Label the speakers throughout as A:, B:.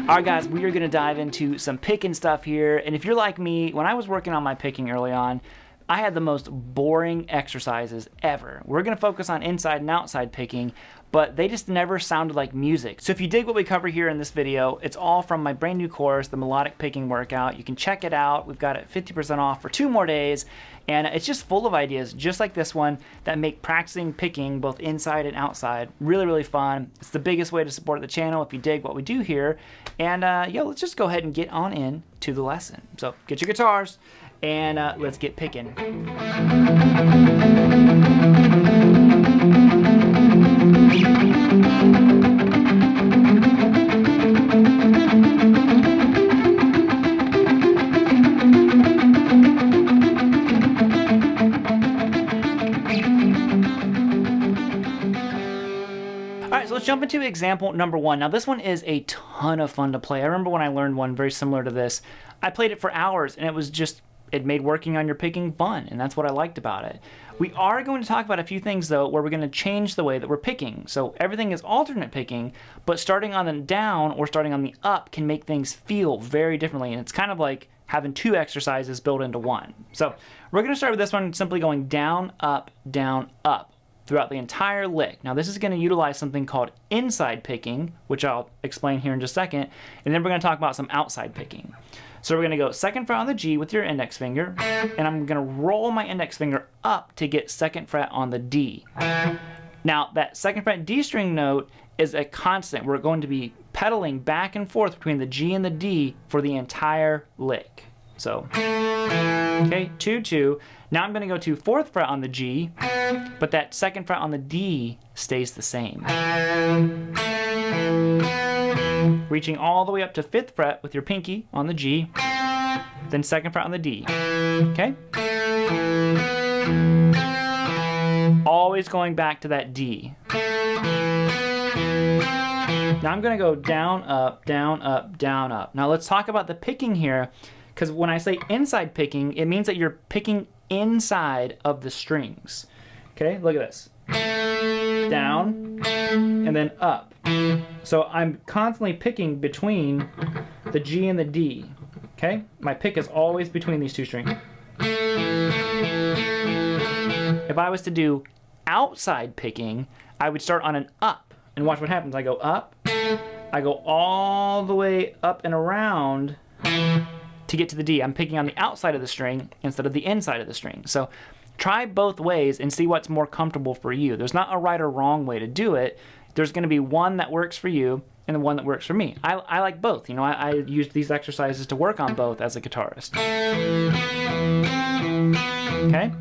A: Alright guys, we are going to dive into some picking stuff here, and if you're like me, when I was working on my picking early on, I had the most boring exercises ever. We're going to focus on inside and outside picking, but they just never sounded like music. So if you dig what we cover here in this video, it's all from my brand new course, the Melodic Picking Workout. You can check it out. We've got it 50% off for 2 more days, and it's just full of ideas, just like this one, that make practicing picking both inside and outside really, really fun. It's the biggest way to support the channel if you dig what we do here. And let's just go ahead and get on in to the lesson. So get your guitars, and let's get picking. Alright, so let's jump into example number 1. Now this one is a ton of fun to play. I remember when I learned one very similar to this. I played it for hours, and it made working on your picking fun, and that's what I liked about it. We are going to talk about a few things though where we're going to change the way that we're picking. So everything is alternate picking, but starting on the down or starting on the up can make things feel very differently, and it's kind of like having 2 exercises built into one. So we're going to start with this one simply going down, up, throughout the entire lick. Now this is going to utilize something called inside picking, which I'll explain here in just a second, and then we're going to talk about some outside picking. So we're going to go 2nd fret on the G with your index finger, and I'm going to roll my index finger up to get 2nd fret on the D. Now that 2nd fret D string note is a constant. We're going to be pedaling back and forth between the G and the D for the entire lick. So, okay, 2, 2. Now I'm going to go to 4th fret on the G, but that 2nd fret on the D stays the same. Reaching all the way up to 5th fret with your pinky on the G, then 2nd fret on the D. Okay? Always going back to that D. Now I'm going to go down, up, down, up, down, up. Now let's talk about the picking here, because when I say inside picking, it means that you're picking inside of the strings. Okay, look at this. Down, and then up. So I'm constantly picking between the G and the D. Okay, my pick is always between these 2 strings. If I was to do outside picking, I would start on an up, and watch what happens. I go up, I go all the way up and around to get to the D. I'm picking on the outside of the string instead of the inside of the string. So try both ways and see what's more comfortable for you. There's not a right or wrong way to do it. There's going to be one that works for you and the one that works for me. I like both. You know, I use these exercises to work on both as a guitarist. Okay?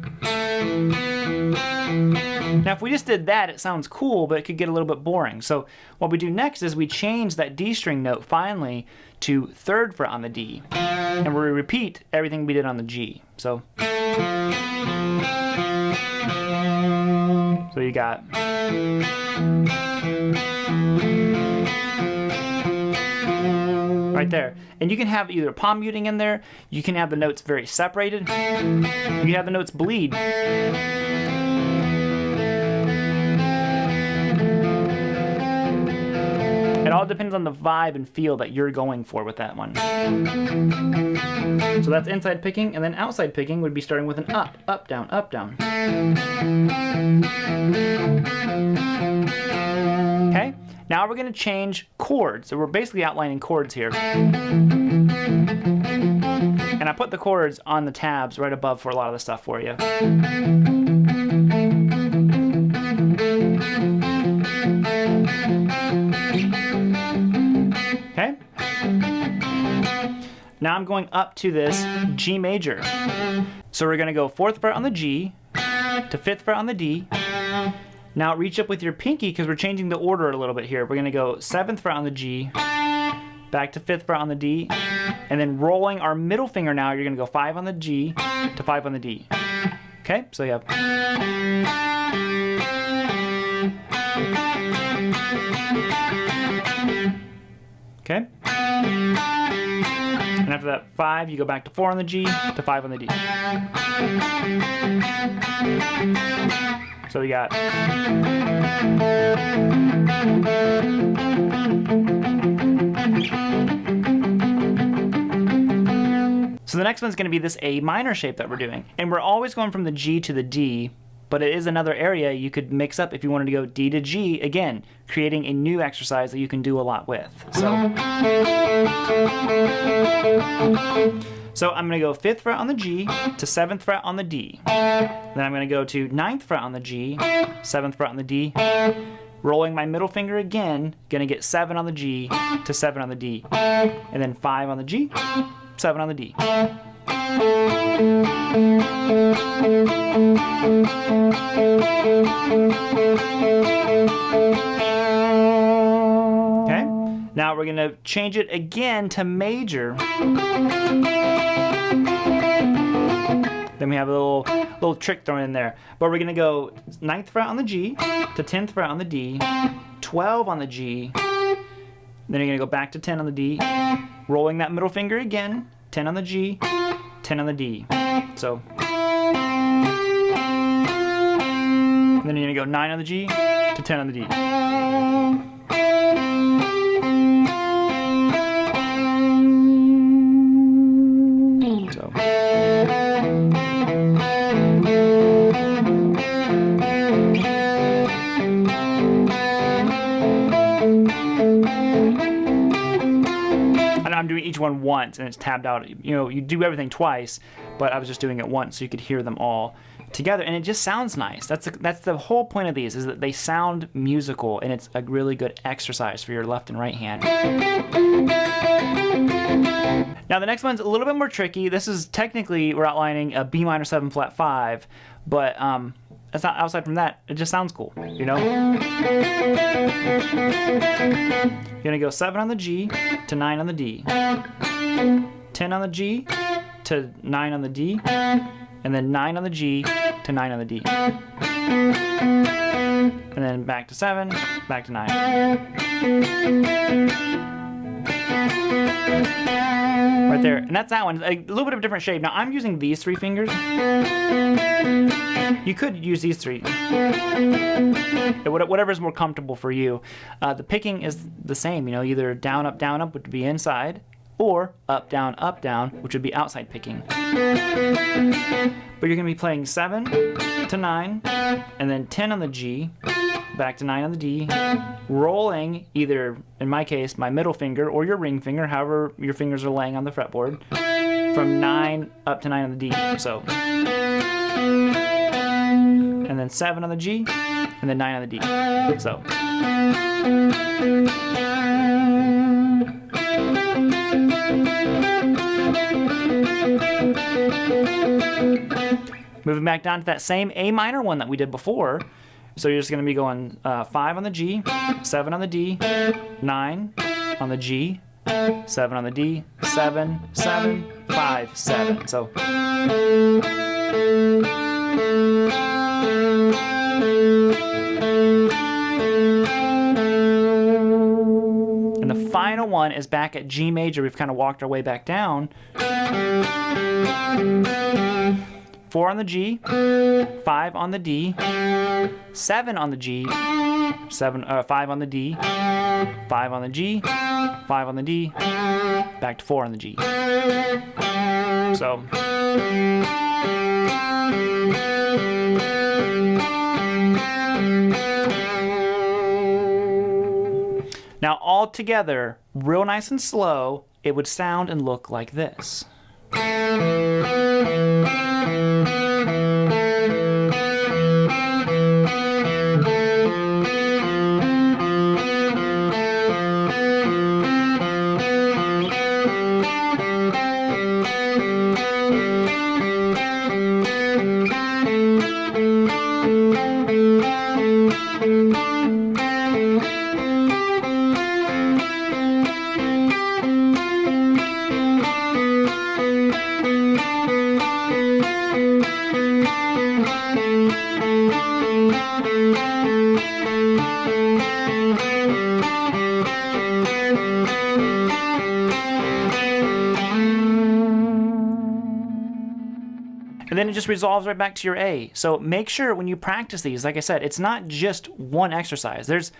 A: Now if we just did that, it sounds cool, but it could get a little bit boring. So what we do next is we change that D string note finally to 3rd fret on the D, and we repeat everything we did on the G. So you got right there. And you can have either palm muting in there, you can have the notes very separated, you can have the notes bleed. It all depends on the vibe and feel that you're going for with that one. So that's inside picking, and then outside picking would be starting with an up, up, down, up, down. Okay, now we're going to change chords. So we're basically outlining chords here. And I put the chords on the tabs right above for a lot of the stuff for you. Okay? Now I'm going up to this G major. So we're going to go 4th fret on the G to 5th fret on the D. Now reach up with your pinky because we're changing the order a little bit here. We're going to go 7th fret on the G, back to 5th fret on the D, and then rolling our middle finger now, you're going to go 5 on the G to 5 on the D. Okay, so you have... Okay. And after that 5, you go back to 4 on the G to 5 on the D. So we got. So the next one's going to be this A minor shape that we're doing. And we're always going from the G to the D, but it is another area you could mix up if you wanted to go D to G, again, creating a new exercise that you can do a lot with. So I'm going to go 5th fret on the G to 7th fret on the D. Then I'm going to go to 9th fret on the G, 7th fret on the D, rolling my middle finger again, going to get 7 on the G to 7 on the D, and then 5 on the G, 7 on the D. Okay, now we're going to change it again to major. Then we have a little trick thrown in there. But we're going to go 9th fret on the G to 10th fret on the D, 12 on the G, then you're going to go back to 10 on the D, rolling that middle finger again, 10 on the G, 10 on the D. So, and then you're going to go 9 on the G to 10 on the D. So. I'm doing each one once and it's tabbed out. You know, you do everything twice, but I was just doing it once so you could hear them all together, and it just sounds nice. That's the whole point of these, is that they sound musical, and it's a really good exercise for your left and right hand. Now the next one's a little bit more tricky. This is technically, we're outlining a B minor 7 flat 5, but that's not, outside from that, it just sounds cool, you know? You're gonna go 7 on the G to 9 on the D, 10 on the G to 9 on the D, and then 9 on the G to 9 on the D. And then back to 7, back to 9. Right there, and that's that one. A little bit of a different shape. Now I'm using these 3 fingers. You could use these 3. Whatever is more comfortable for you. The picking is the same, you know, either down, up, would be inside, or up, down, which would be outside picking. But you're going to be playing 7 to 9, and then 10 on the G, back to 9 on the D, rolling either, in my case, my middle finger or your ring finger, however your fingers are laying on the fretboard, from 9 up to 9 on the D. So, and then 7 on the G, and then 9 on the D. So. Moving back down to that same A minor one that we did before. So you're just going to be going 5 on the G, 7 on the D, 9 on the G, 7 on the D, 7, 7, 5, 7. So. And the final one is back at G major. We've kind of walked our way back down. 4 on the G, 5 on the D, 7 on the G, 5 on the D, 5 on the G, 5 on the D, back to 4 on the G. So. Now all together, real nice and slow, it would sound and look like this. And then it just resolves right back to your A. So make sure when you practice these, like I said, it's not just one exercise. There's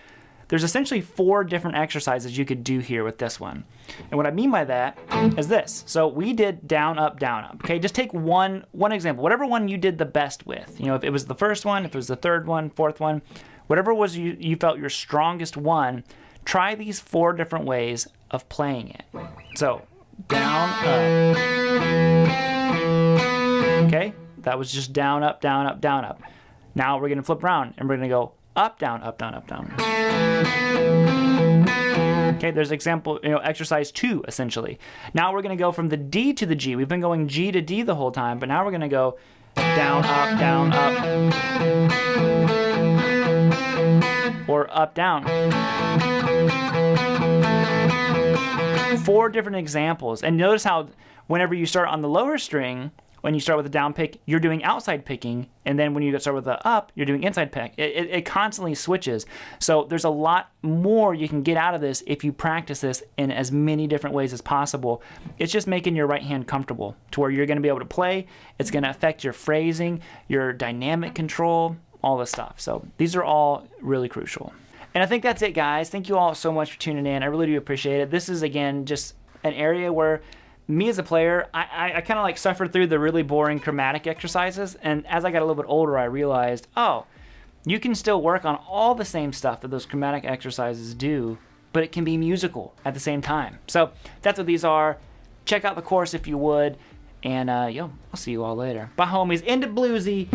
A: essentially 4 different exercises you could do here with this one. And what I mean by that is this. So we did down, up, okay? Just take one example, whatever one you did the best with. You know, if it was the first one, if it was the third one, fourth one, whatever was you felt your strongest one, try these 4 different ways of playing it. So down, up. Okay, that was just down, up, down, up, down, up. Now we're gonna flip around and we're gonna go up, down, up, down, up, down. Okay, there's example, exercise 2 essentially. Now we're gonna go from the D to the G. We've been going G to D the whole time, but now we're gonna go down, up, or up, down. 4 different examples. And notice how whenever you start on the lower string, when you start with a down pick, you're doing outside picking, and then when you start with the up, you're doing inside pick. It constantly switches. So there's a lot more you can get out of this if you practice this in as many different ways as possible. It's just making your right hand comfortable to where you're going to be able to play. It's going to affect your phrasing, your dynamic control, all this stuff. So these are all really crucial. And I think that's it, guys. Thank you all so much for tuning in. I really do appreciate it. This is, again, just an area where me as a player, I kind of like suffered through the really boring chromatic exercises, and as I got a little bit older, I realized, oh, you can still work on all the same stuff that those chromatic exercises do, but it can be musical at the same time. So that's what these are. Check out the course if you would, and I'll see you all later. Bye, homies. End it bluesy.